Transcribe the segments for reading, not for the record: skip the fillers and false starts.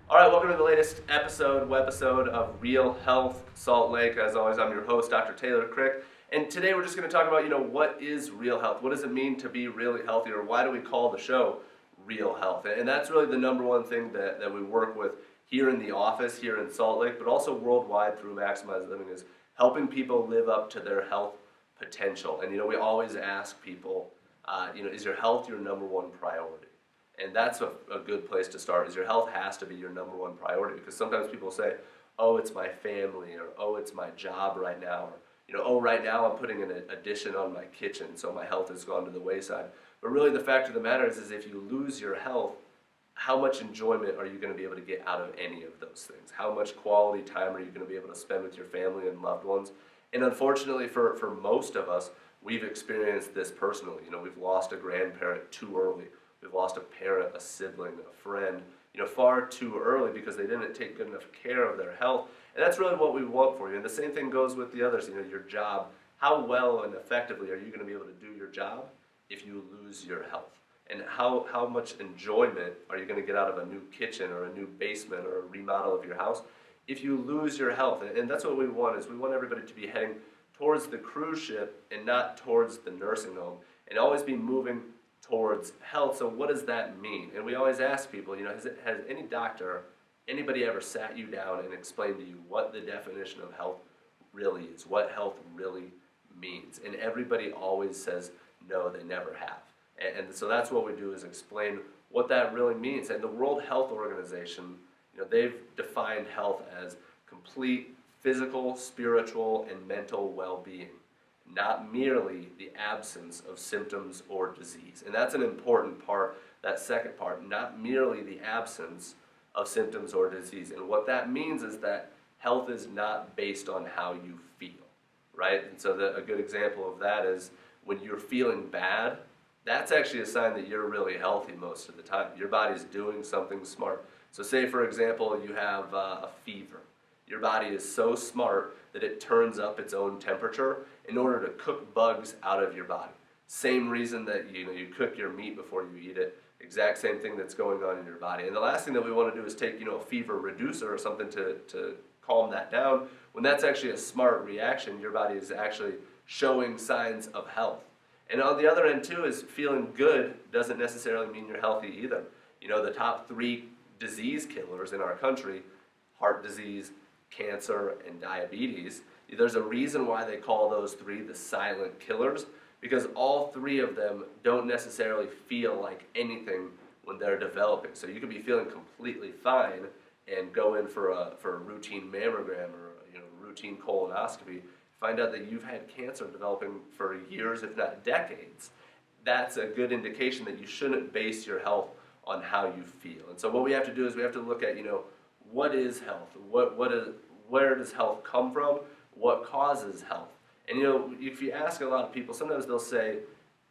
All right, welcome to the latest webisode of Real Health Salt Lake. As always, I'm your host, Dr. Taylor Krick. And today we're just going to talk about, what is real health? What does it mean to be really healthy, or why do we call the show Real Health? And that's really the number one thing that we work with here in the office, here in Salt Lake, but also worldwide through Maximize Living, is helping people live up to their health potential. And, we always ask people, is your health your number one priority? And that's a good place to start, is your health has to be your number one priority, because sometimes people say, oh, it's my family, or oh, it's my job right now, or oh, right now I'm putting an addition on my kitchen, so my health has gone to the wayside. But really the fact of the matter is if you lose your health, how much enjoyment are you going to be able to get out of any of those things? How much quality time are you going to be able to spend with your family and loved ones? And unfortunately for most of us, we've experienced this personally. We've lost a grandparent too early. We've lost a parent, a sibling, a friend, far too early because they didn't take good enough care of their health. And that's really what we want for you. And the same thing goes with the others, your job. How well and effectively are you going to be able to do your job if you lose your health? And how much enjoyment are you going to get out of a new kitchen or a new basement or a remodel of your house if you lose your health? And that's what we want, is we want everybody to be heading towards the cruise ship and not towards the nursing home, and always be moving towards health. So what does that mean? And we always ask people, has any doctor, anybody ever sat you down and explained to you what the definition of health really is, what health really means? And everybody always says, no, they never have. And so that's what we do, is explain what that really means. And the World Health Organization, they've defined health as complete physical, spiritual, and mental well-being, not merely the absence of symptoms or disease. And that's an important part, that second part, not merely the absence of symptoms or disease. And what that means is that health is not based on how you feel, right? And so a good example of that is when you're feeling bad, that's actually a sign that you're really healthy most of the time. Your body's doing something smart. So say, for example, you have a fever. Your body is so smart that it turns up its own temperature in order to cook bugs out of your body. Same reason that you cook your meat before you eat it. Exact same thing that's going on in your body. And the last thing that we want to do is take a fever reducer or something to calm that down, when that's actually a smart reaction. Your body is actually showing signs of health. And on the other end too, is feeling good doesn't necessarily mean you're healthy either. The top 3 disease killers in our country, heart disease, cancer, and diabetes, there's a reason why they call those 3 the silent killers, because all 3 of them don't necessarily feel like anything when they're developing. So you could be feeling completely fine and go in for a routine mammogram or routine colonoscopy, find out that you've had cancer developing for years, if not decades. That's a good indication that you shouldn't base your health on how you feel. And so what we have to do is we have to look at, what is health? Where does health come from? What causes health? And if you ask a lot of people, sometimes they'll say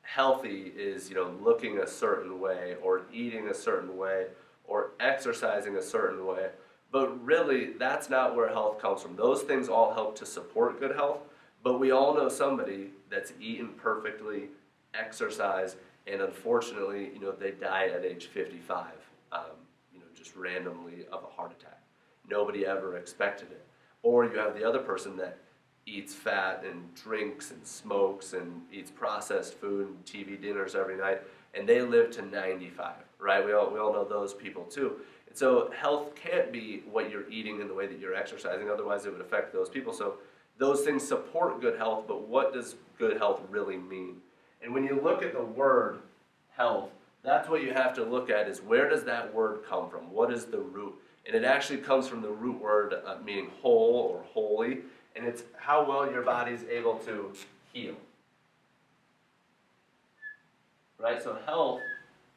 healthy is looking a certain way, or eating a certain way, or exercising a certain way. But really, that's not where health comes from. Those things all help to support good health, but we all know somebody that's eaten perfectly, exercised, and unfortunately, they die at age 55, just randomly of a heart attack. Nobody ever expected it. Or you have the other person that eats fat and drinks and smokes and eats processed food and TV dinners every night, and they live to 95, right? We all know those people too. And so health can't be what you're eating and the way that you're exercising, otherwise it would affect those people. So those things support good health, but what does good health really mean? And when you look at the word health, that's what you have to look at, is where does that word come from? What is the root? And it actually comes from the root word meaning whole or holy, and it's how well your body's able to heal. Right? So health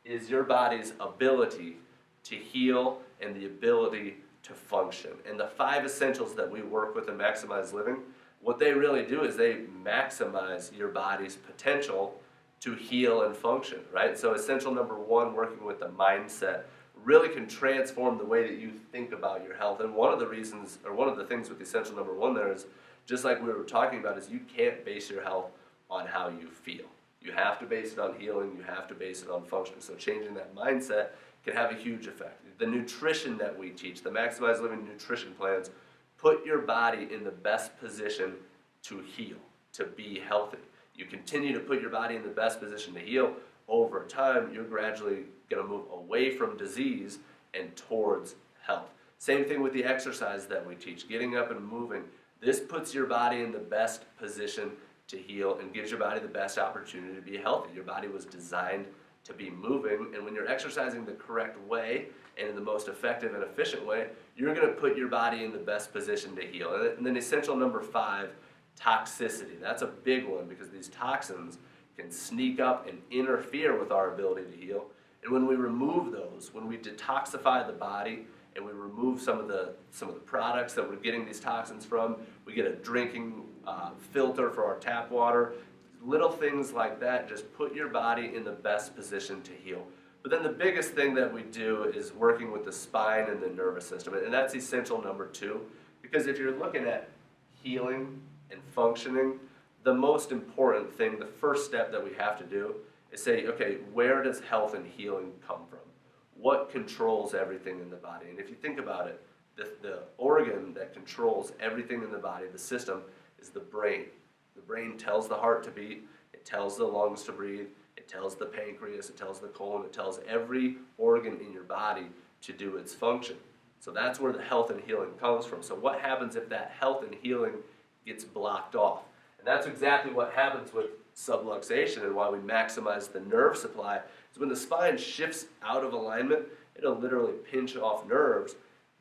is your body's ability to heal and the ability to function. And the 5 essentials that we work with in Maximize Living, what they really do is they maximize your body's potential to heal and function, right? So essential number 1, working with the mindset, really can transform the way that you think about your health. And one of the reasons, or one of the things with essential number 1 there is, just like we were talking about, is you can't base your health on how you feel. You have to base it on healing, you have to base it on function. So changing that mindset can have a huge effect. the nutrition that we teach, the Maximize Living nutrition plans, put your body in the best position to heal, to be healthy. You continue to put your body in the best position to heal, over time, you're gradually going to move away from disease and towards health. Same thing with the exercise that we teach, getting up and moving. This puts your body in the best position to heal and gives your body the best opportunity to be healthy. Your body was designed to be moving, and when you're exercising the correct way and in the most effective and efficient way, you're going to put your body in the best position to heal. And then essential number 5, toxicity. That's a big one because these toxins can sneak up and interfere with our ability to heal. And when we remove those, when we detoxify the body and we remove some of the products that we're getting these toxins from, we get a drinking filter for our tap water, little things like that just put your body in the best position to heal. But then the biggest thing that we do is working with the spine and the nervous system, and that's essential number 2, because if you're looking at healing and functioning, the most important thing, the first step that we have to do is say, okay, where does health and healing come from? What controls everything in the body? And if you think about it, the organ that controls everything in the body, the system, is the brain. The brain tells the heart to beat, it tells the lungs to breathe, it tells the pancreas, it tells the colon, it tells every organ in your body to do its function. So that's where the health and healing comes from. So what happens if that health and healing gets blocked off? And that's exactly what happens with subluxation and why we maximize the nerve supply. Is when the spine shifts out of alignment, it'll literally pinch off nerves,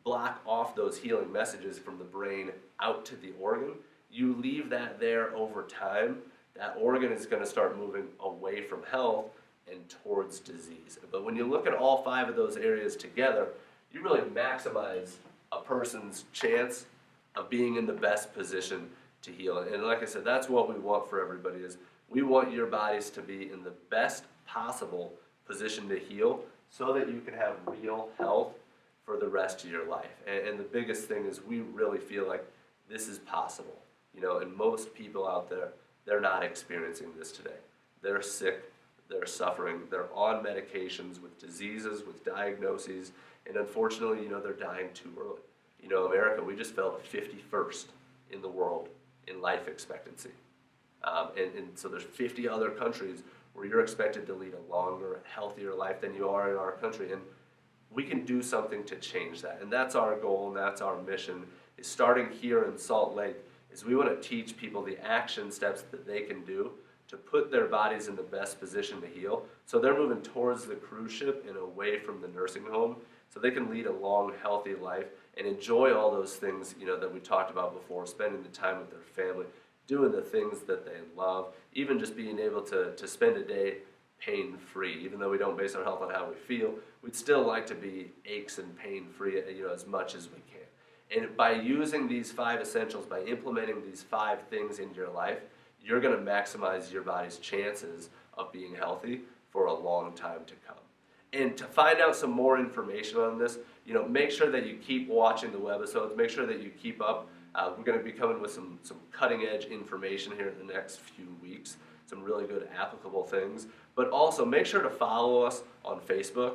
block off those healing messages from the brain out to the organ. You leave that there over time, that organ is going to start moving away from health and towards disease. But when you look at all 5 of those areas together, you really maximize a person's chance of being in the best position to heal. And like I said, that's what we want for everybody, is we want your bodies to be in the best possible position to heal so that you can have real health for the rest of your life. And the biggest thing is we really feel like this is possible. And most people out there, they're not experiencing this today. They're sick, they're suffering, they're on medications with diseases, with diagnoses, and unfortunately, they're dying too early. America, we just fell to 51st in the world in life expectancy. And so there's 50 other countries where you're expected to lead a longer, healthier life than you are in our country. And we can do something to change that. And that's our goal and that's our mission, is starting here in Salt Lake, is we want to teach people the action steps that they can do to put their bodies in the best position to heal. So they're moving towards the cruise ship and away from the nursing home so they can lead a long, healthy life and enjoy all those things, that we talked about before, spending the time with their family, doing the things that they love, even just being able to spend a day pain-free. Even though we don't base our health on how we feel, we'd still like to be aches and pain-free, as much as we can. And by using these 5 essentials, by implementing these 5 things in your life, you're going to maximize your body's chances of being healthy for a long time to come. And to find out some more information on this, make sure that you keep watching the webisodes, make sure that you keep up. We're going to be coming with some cutting-edge information here in the next few weeks, some really good applicable things. But also make sure to follow us on Facebook.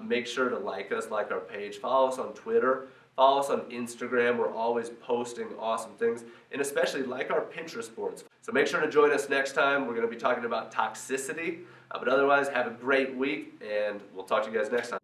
Make sure to like us, like our page. Follow us on Twitter. Follow us on Instagram. We're always posting awesome things. And especially like our Pinterest boards. So make sure to join us next time. We're going to be talking about toxicity. But otherwise, have a great week, and we'll talk to you guys next time.